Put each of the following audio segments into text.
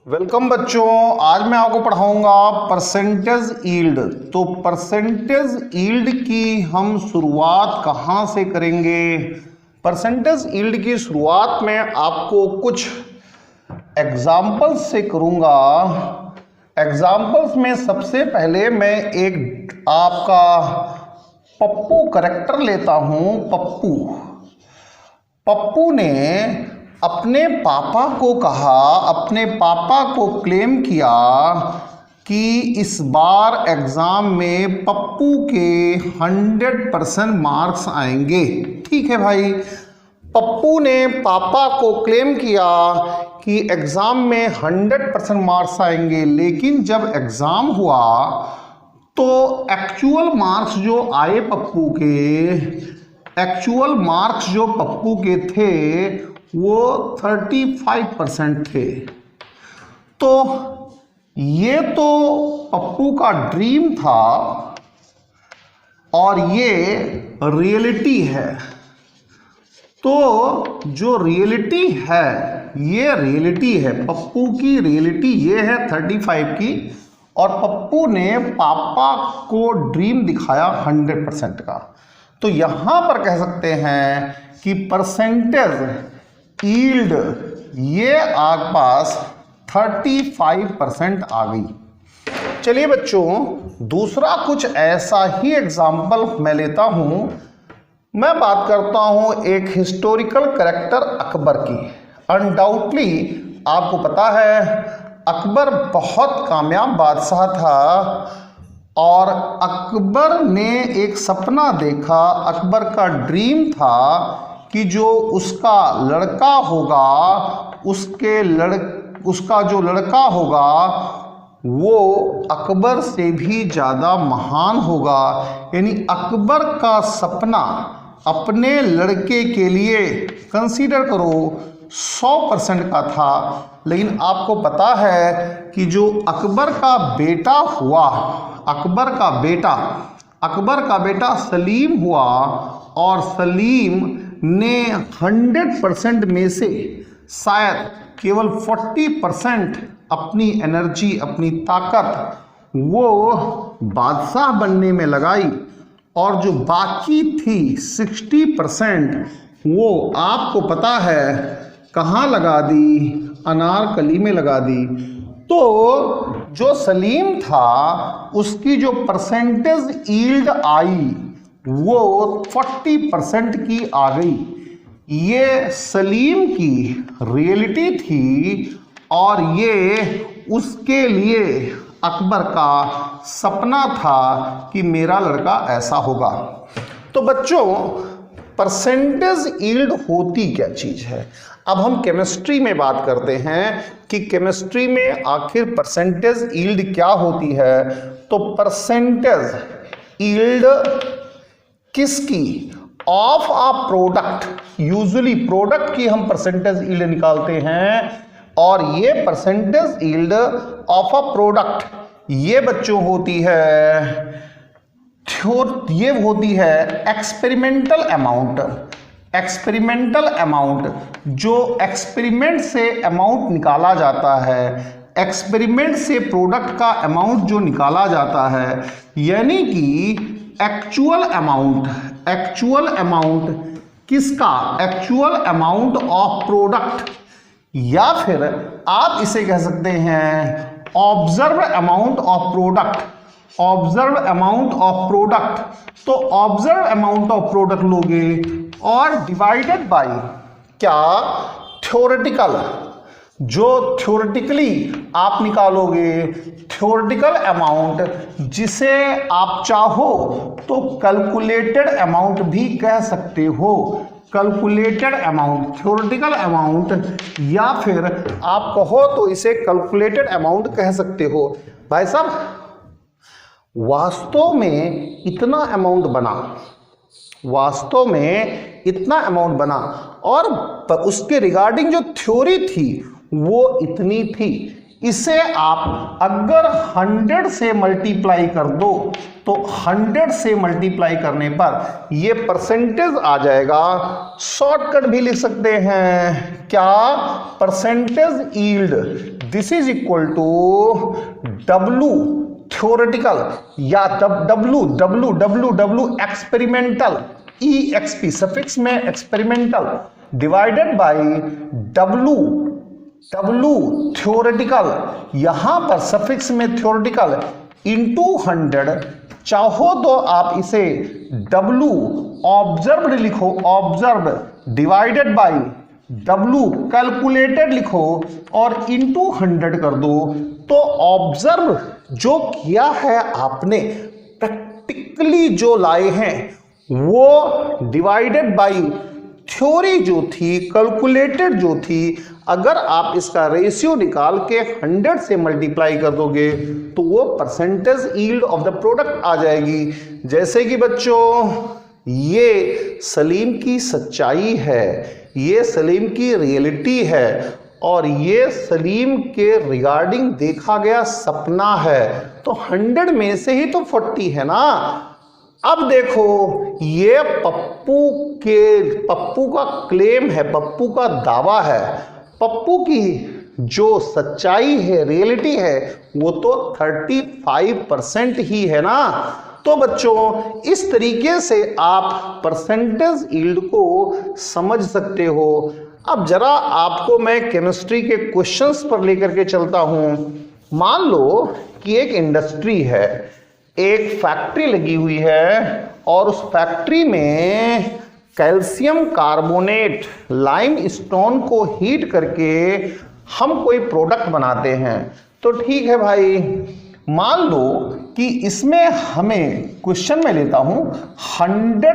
Welcome बच्चों, आज मैं आपको पढ़ाऊंगा परसेंटेज यील्ड। तो परसेंटेज यील्ड की हम शुरुआत कहाँ से करेंगे? परसेंटेज यील्ड की शुरुआत में आपको कुछ एग्जाम्पल्स से करूंगा। एग्जाम्पल्स में सबसे पहले मैं एक आपका पप्पू करैक्टर लेता हूं। पप्पू ने अपने पापा को कहा, अपने पापा को क्लेम किया कि इस बार एग्ज़ाम में पप्पू के 100% मार्क्स आएंगे। ठीक है भाई, पप्पू ने पापा को क्लेम किया कि एग्ज़ाम में 100% मार्क्स आएंगे, लेकिन जब एग्ज़ाम हुआ तो एक्चुअल मार्क्स जो आए पप्पू के थे वो 35% थे। तो ये तो पप्पू का ड्रीम था और ये रियलिटी है। तो जो रियलिटी है, ये रियलिटी है, पप्पू की रियलिटी ये है 35 की, और पप्पू ने पापा को ड्रीम दिखाया 100% का। तो यहां पर कह सकते हैं कि परसेंटेज यील्ड ये आग पास 35% आ गई। चलिए बच्चों, दूसरा कुछ ऐसा ही एग्जाम्पल मैं लेता हूं। मैं बात करता हूं एक हिस्टोरिकल कैरेक्टर अकबर की। अनडाउटली आपको पता है अकबर बहुत कामयाब बादशाह था और अकबर ने एक सपना देखा। अकबर का ड्रीम था कि जो उसका लड़का होगा, उसका जो लड़का होगा वो अकबर से भी ज़्यादा महान होगा। यानी अकबर का सपना अपने लड़के के लिए कंसीडर करो 100% का था। लेकिन आपको पता है कि जो अकबर का बेटा हुआ, अकबर का बेटा सलीम हुआ, और सलीम ने 100% में से शायद केवल 40% अपनी एनर्जी, अपनी ताकत वो बादशाह बनने में लगाई, और जो बाकी थी 60% वो आपको पता है कहाँ लगा दी? अनारकली में लगा दी। तो जो सलीम था उसकी जो परसेंटेज यील्ड आई वो 40% की आ गई। ये सलीम की रियलिटी थी और ये उसके लिए अकबर का सपना था कि मेरा लड़का ऐसा होगा। तो बच्चों, परसेंटेज यील्ड होती क्या चीज़ है? अब हम केमिस्ट्री में बात करते हैं कि केमिस्ट्री में आखिर परसेंटेज यील्ड क्या होती है। तो परसेंटेज यील्ड किसकी? Of a product. Usually product की हम परसेंटेज यील्ड निकालते हैं, और ये percentage yield of a product ये बच्चों होती है एक्सपेरिमेंटल अमाउंट। जो एक्सपेरिमेंट से अमाउंट निकाला जाता है, एक्सपेरिमेंट से प्रोडक्ट का अमाउंट जो निकाला जाता है, यानी कि एक्चुअल अमाउंट किसका? एक्चुअल अमाउंट ऑफ प्रोडक्ट, या फिर आप इसे कह सकते हैं ऑब्जर्व अमाउंट ऑफ प्रोडक्ट। तो ऑब्जर्व अमाउंट ऑफ प्रोडक्ट लोगे और डिवाइडेड बाय क्या? थ्योरेटिकल। जो थ्योरेटिकली आप निकालोगे, थ्योरेटिकल अमाउंट, जिसे आप चाहो तो कैलकुलेटेड अमाउंट भी कह सकते हो। कैलकुलेटेड अमाउंट, थ्योरेटिकल अमाउंट, या फिर आप कहो तो इसे कैलकुलेटेड अमाउंट कह सकते हो। भाई साहब, वास्तव में इतना अमाउंट बना, और उसके रिगार्डिंग जो थ्योरी थी वो इतनी थी। इसे आप अगर 100 से मल्टीप्लाई कर दो तो 100 से मल्टीप्लाई करने पर ये परसेंटेज आ जाएगा। शॉर्टकट भी लिख सकते हैं क्या, percentage yield this is equal to W theoretical या W एक्सपेरिमेंटल, EXP सफिक्स में experimental divided by W theoretical, यहां पर सफिक्स में थ्योरेटिकल इंटू 100, चाहो तो आप इसे W ऑब्जर्व्ड लिखो, observe divided by W calculated लिखो और इंटू 100 कर दो। तो ऑब्जर्व जो किया है आपने, प्रैक्टिकली जो लाए हैं वो डिवाइडेड बाय थ्योरी जो थी, कैलकुलेटेड जो थी, अगर आप इसका रेशियो निकाल के 100 से मल्टीप्लाई कर दोगे तो वो percentage yield of the product आ जाएगी। जैसे कि बच्चों ये सलीम की सच्चाई है, ये सलीम की रियलिटी है और ये सलीम के रिगार्डिंग देखा गया सपना है, तो 100 में से ही तो 40 है ना। अब देखो ये पप्पू का क्लेम है, पप्पू का दावा है, पप्पू की जो सच्चाई है, रियलिटी है, वो तो 35% ही है ना। तो बच्चों इस तरीके से आप परसेंटेज यील्ड को समझ सकते हो। अब जरा आपको मैं केमिस्ट्री के क्वेश्चंस पर लेकर के चलता हूं। मान लो कि एक इंडस्ट्री है, एक फैक्ट्री लगी हुई है और उस फैक्ट्री में कैल्शियम कार्बोनेट लाइम स्टोन को हीट करके हम कोई प्रोडक्ट बनाते हैं। तो ठीक है भाई, मान लो कि इसमें हमें क्वेश्चन में लेता हूं 100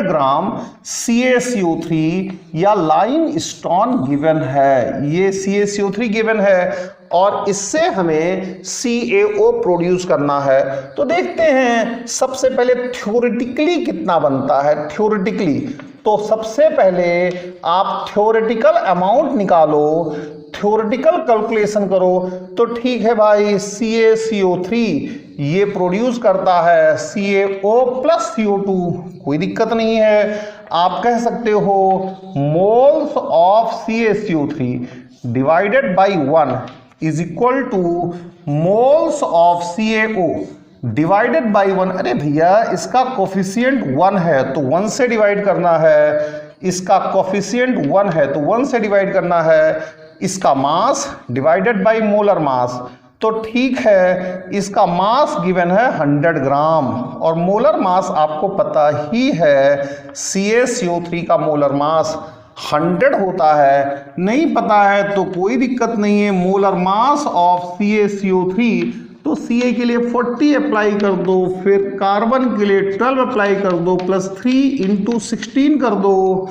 ग्राम CaCO3 या लाइम स्टोन गिवन है, ये CaCO3 गिवन है और इससे हमें CaO प्रोड्यूस करना है। तो देखते हैं सबसे पहले थ्योरेटिकली कितना बनता है। थ्योरेटिकली तो सबसे पहले आप थ्योरेटिकल अमाउंट निकालो, थ्योरेटिकल कैलकुलेशन करो। तो ठीक है भाई, CaCO3 ये प्रोड्यूस करता है CaO प्लस CO2, कोई दिक्कत नहीं है। आप कह सकते हो moles of CaCO3 divided by 1 is equal two moles of CaO divided by 1। अरे भैया इसका कोफिशिएंट 1 है तो 1 से डिवाइड करना है, इसका कोफिशिएंट 1 है तो 1 से डिवाइड करना है, इसका मास डिवाइडेड बाय मोलर मास। तो ठीक है, इसका मास गिवन है 100 ग्राम और मोलर मास आपको पता ही है CaCO3 का मोलर मास 100 होता है। नहीं पता है तो कोई दिक्कत नहीं है, मोलर मास ऑफ CaCO3 तो Ca के लिए 40 अप्लाई कर दो, फिर कार्बन के लिए 12 अप्लाई कर दो, प्लस 3 इंटू 16 कर दो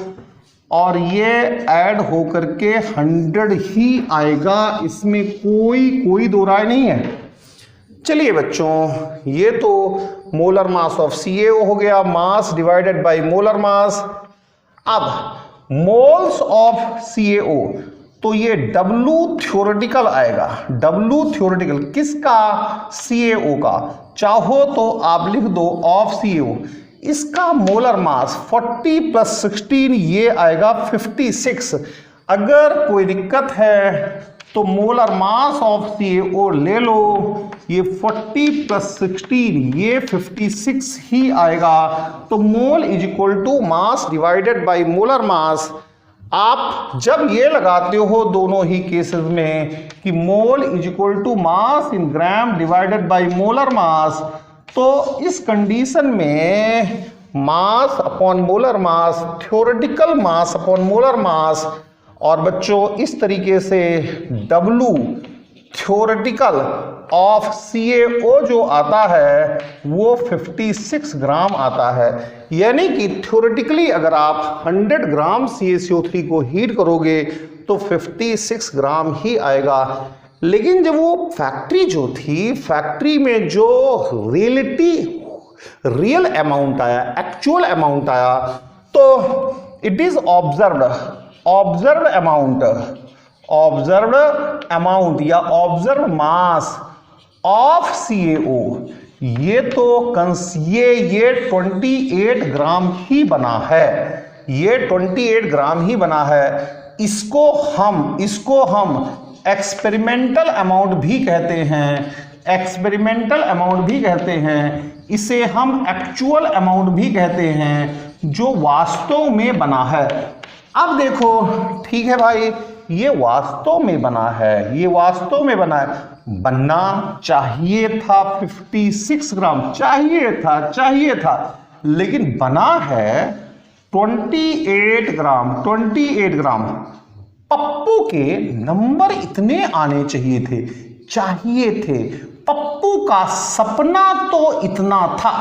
और ये ऐड होकर के 100 ही आएगा, इसमें कोई दो राय नहीं है। चलिए बच्चों, ये तो मोलर मास ऑफ CaO हो गया, मास डिवाइडेड बाय मोलर मास। अब मोल्स ऑफ CaO तो ये W थ्योरेटिकल आएगा। W थ्योरेटिकल किसका? CaO का। चाहो तो आप लिख दो ऑफ CaO। इसका मोलर मास 40 प्लस 16 ये आएगा 56। अगर कोई दिक्कत है तो मोलर मास ऑफ CaO ले लो, ये 40 प्लस 16 ये 56 ही आएगा। तो mole is equal to mass divided by molar mass. आप जब ये लगाते हो दोनों ही केसेस में कि mole is equal to mass in gram divided by molar mass, तो इस कंडीशन में mass upon molar mass, theoretical mass upon molar mass, और बच्चों इस तरीके से W थ्योरेटिकल ऑफ CaO जो आता है वो 56 ग्राम आता है। यानी कि थ्योरेटिकली अगर आप 100 ग्राम CaCO3 को हीट करोगे तो 56 ग्राम ही आएगा। लेकिन जब वो फैक्ट्री जो थी, फैक्ट्री में जो रियल अमाउंट आया, एक्चुअल अमाउंट आया, तो it is observed amount. Observed amount या ऑब्जर्व मास ऑफ CaO, ये 28 ग्राम ही बना है, ये 28 ग्राम ही बना है। इसको हम एक्सपेरिमेंटल अमाउंट भी कहते हैं, एक्सपेरिमेंटल अमाउंट भी कहते हैं, इसे हम एक्चुअल अमाउंट भी कहते हैं, जो वास्तव में बना है। अब देखो, ठीक है भाई, ये वास्तव में बना है, ये वास्तव में बना है। बनना चाहिए था 56 ग्राम, चाहिए था, लेकिन बना है 28 ग्राम, 28 ग्राम। पप्पू के नंबर इतने आने चाहिए थे। पप्पू का सपना तो इतना था,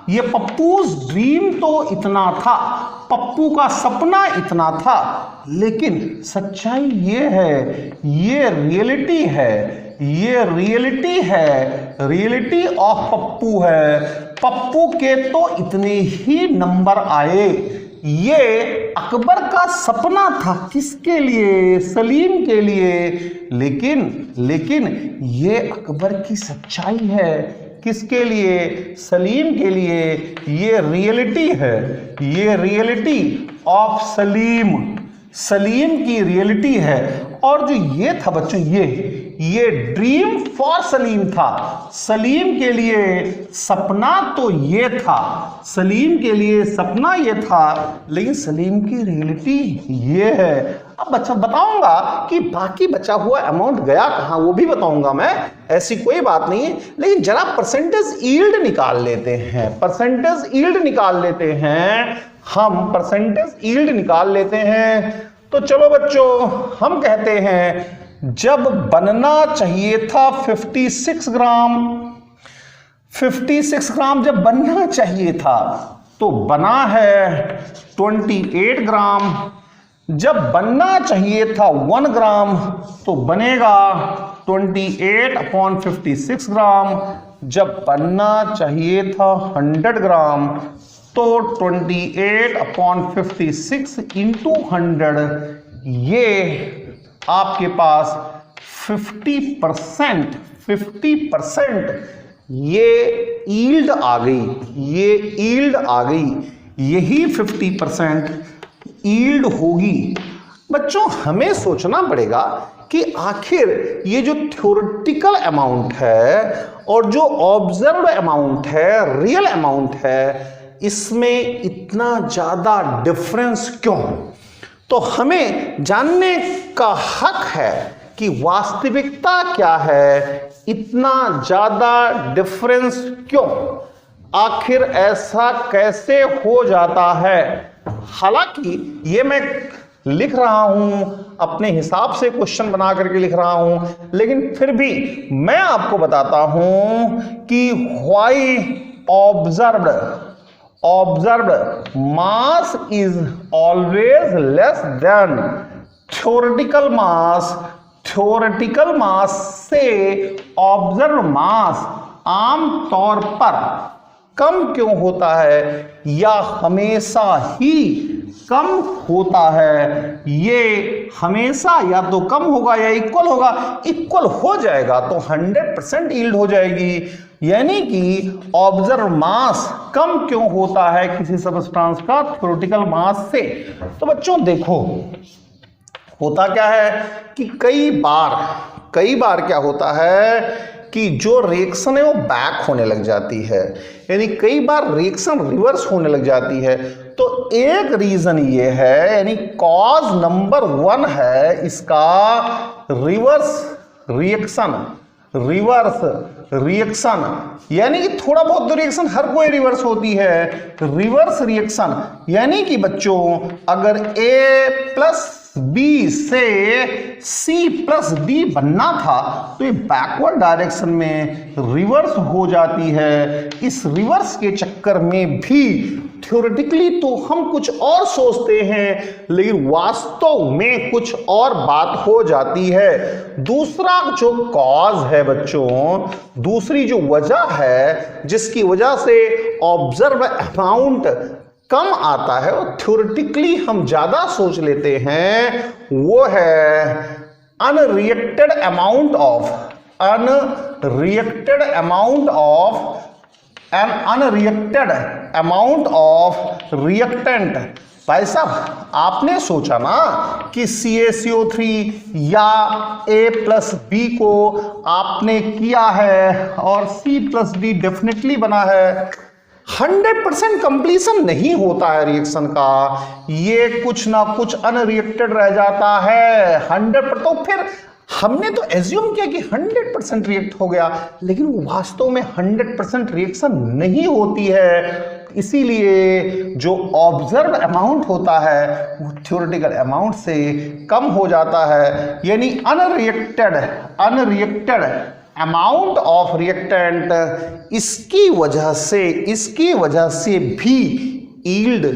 ये पप्पूज ड्रीम तो इतना था, पप्पू का सपना इतना था, लेकिन सच्चाई ये है, ये रियलिटी है, ये रियलिटी ऑफ पप्पू है। पप्पू के तो इतने ही नंबर आए। ये अकबर का सपना था, किसके लिए? सलीम के लिए। लेकिन ये अकबर की सच्चाई है, किसके लिए? सलीम के लिए। ये रियलिटी है, ये रियलिटी ऑफ सलीम की रियलिटी है। और जो ये था बच्चों, ये ड्रीम फॉर सलीम था, सलीम के लिए सपना तो ये था, सलीम के लिए सपना ये था, लेकिन सलीम की रियलिटी ये है। अब बच्चा बताऊंगा कि बाकी बचा हुआ अमाउंट गया कहाँ, वो भी बताऊंगा मैं, ऐसी कोई बात नहीं है। लेकिन जरा परसेंटेज यील्ड निकाल लेते हैं, परसेंटेज यील्ड निकाल लेते हैं, हम परसेंटेज यील्ड निकाल लेते हैं। तो चलो बच्चों, हम कहते हैं जब बनना चाहिए था 56 ग्राम जब बनना चाहिए था तो बना है 28 ग्राम। जब बनना चाहिए था 1 ग्राम तो बनेगा 28/56 ग्राम। जब बनना चाहिए था 100 ग्राम तो 28/56 इंटू 100, ये आपके पास 50% ये यील्ड आ गई, यही 50% यील्ड होगी। बच्चों, हमें सोचना पड़ेगा कि आखिर ये जो थ्योरेटिकल अमाउंट है और जो ऑब्जर्व अमाउंट है, रियल अमाउंट है, इसमें इतना ज्यादा डिफरेंस क्यों? तो हमें जानने का हक है कि वास्तविकता क्या है, इतना ज्यादा डिफरेंस क्यों, आखिर ऐसा कैसे हो जाता है। हालांकि ये मैं लिख रहा हूं, अपने हिसाब से क्वेश्चन बना करके लिख रहा हूं, लेकिन फिर भी मैं आपको बताता हूं कि why observed mass is always less than theoretical mass से ऑब्जर्व मास आमतौर पर कम क्यों होता है या हमेशा ही कम होता है। ये हमेशा या तो कम होगा या इक्वल होगा, इक्वल हो जाएगा तो 100% यील्ड हो जाएगी। यानी कि ऑब्जर्व मास कम क्यों होता है किसी सबस्टांस का थ्योरेटिकल मास से। तो बच्चों देखो, होता क्या है कि कई बार क्या होता है कि जो रिएक्शन है वो बैक होने लग जाती है, यानी कई बार रिएक्शन रिवर्स होने लग जाती है। तो एक रीजन ये है, यानी कॉज नंबर 1 है इसका रिवर्स रिएक्शन, यानी कि थोड़ा बहुत तो रिएक्शन हर कोई रिवर्स होती है। रिवर्स रिएक्शन यानी कि बच्चों, अगर A+B से C+D बनना था तो ये बैकवर्ड डायरेक्शन में रिवर्स हो जाती है। इस रिवर्स के चक्कर में भी थ्योरेटिकली तो हम कुछ और सोचते हैं, लेकिन वास्तव में कुछ और बात हो जाती है। दूसरा जो कॉज है बच्चों, दूसरी जो वजह है जिसकी वजह से ऑब्जर्व अमाउंट कम आता है और थ्योरेटिकली हम ज्यादा सोच लेते हैं, वो है अनरिएक्टेड अमाउंट ऑफ रिएक्टेंट। भाई साहब आपने सोचा ना कि CaCO3 या A+B को आपने किया है और C+D डेफिनेटली बना है। 100% कंप्लीशन नहीं होता है रिएक्शन का, ये कुछ ना कुछ अनरिएक्टेड रह जाता है। 100%, तो फिर हमने तो एज्यूम किया कि 100% रिएक्ट हो गया, लेकिन वो वास्तव में 100% रिएक्शन नहीं होती है। इसीलिए जो ऑब्जर्व अमाउंट होता है वो थ्योरेटिकल अमाउंट से कम हो जाता है, यानी अनरिएक्टेड अमाउंट ऑफ रिएक्टेंट, इसकी वजह से भी यील्ड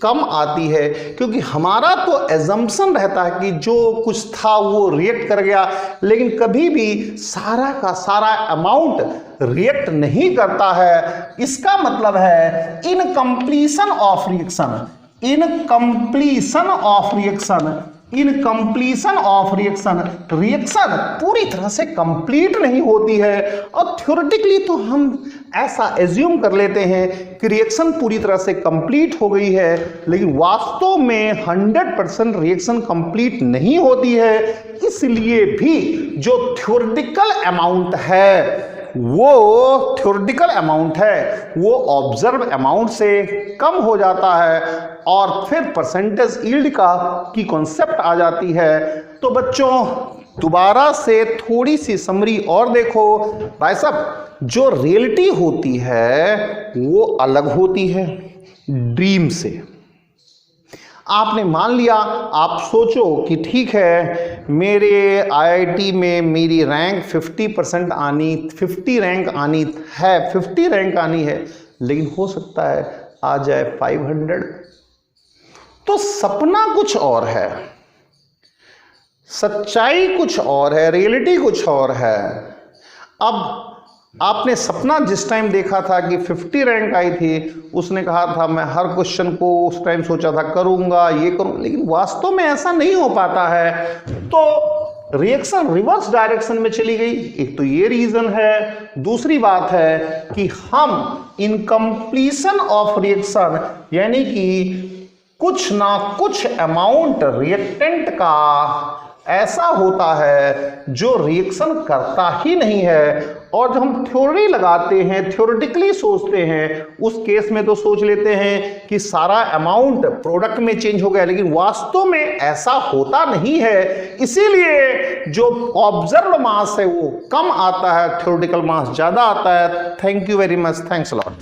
कम आती है। क्योंकि हमारा तो एजम्पशन रहता है कि जो कुछ था वो रिएक्ट कर गया, लेकिन कभी भी सारा का सारा अमाउंट रिएक्ट नहीं करता है। इसका मतलब है इनकम्प्लीशन ऑफ रिएक्शन, रिएक्शन पूरी तरह से कंप्लीट नहीं होती है। और थ्योरेटिकली तो हम ऐसा एज्यूम कर लेते हैं कि रिएक्शन पूरी तरह से कंप्लीट हो गई है, लेकिन वास्तव में 100% रिएक्शन कंप्लीट नहीं होती है। इसलिए भी जो थ्योरेटिकल अमाउंट है वो ऑब्जर्व अमाउंट से कम हो जाता है, और फिर परसेंटेज यील्ड की कॉन्सेप्ट आ जाती है। तो बच्चों दोबारा से थोड़ी सी समरी और देखो। भाई साहब जो रियलिटी होती है वो अलग होती है ड्रीम से। आपने मान लिया, आप सोचो कि ठीक है मेरे IIT में मेरी रैंक 50% आनी, 50 रैंक आनी है, लेकिन हो सकता है आ जाए 500। तो सपना कुछ और है, सच्चाई कुछ और है, रियलिटी कुछ और है। अब आपने सपना जिस टाइम देखा था कि 50 रैंक आई थी, उसने कहा था मैं हर क्वेश्चन को उस टाइम सोचा था करूंगा, ये करूंगा, लेकिन वास्तव में ऐसा नहीं हो पाता है। तो रिएक्शन रिवर्स डायरेक्शन में चली गई। एक तो ये रीजन है, दूसरी बात है कि हम इनकम्प्लीशन ऑफ रिएक्शन, यानी कि कुछ ना कुछ अमाउंट रिएक्टेंट का ऐसा होता है जो रिएक्शन करता ही नहीं है। और जब हम थ्योरी लगाते हैं, थ्योरेटिकली सोचते हैं, उस केस में तो सोच लेते हैं कि सारा अमाउंट प्रोडक्ट में चेंज हो गया, लेकिन वास्तव में ऐसा होता नहीं है। इसीलिए जो ऑब्जर्व मास है वो कम आता है, थ्योरेटिकल मास ज्यादा आता है। Thank you very much, thanks a lot.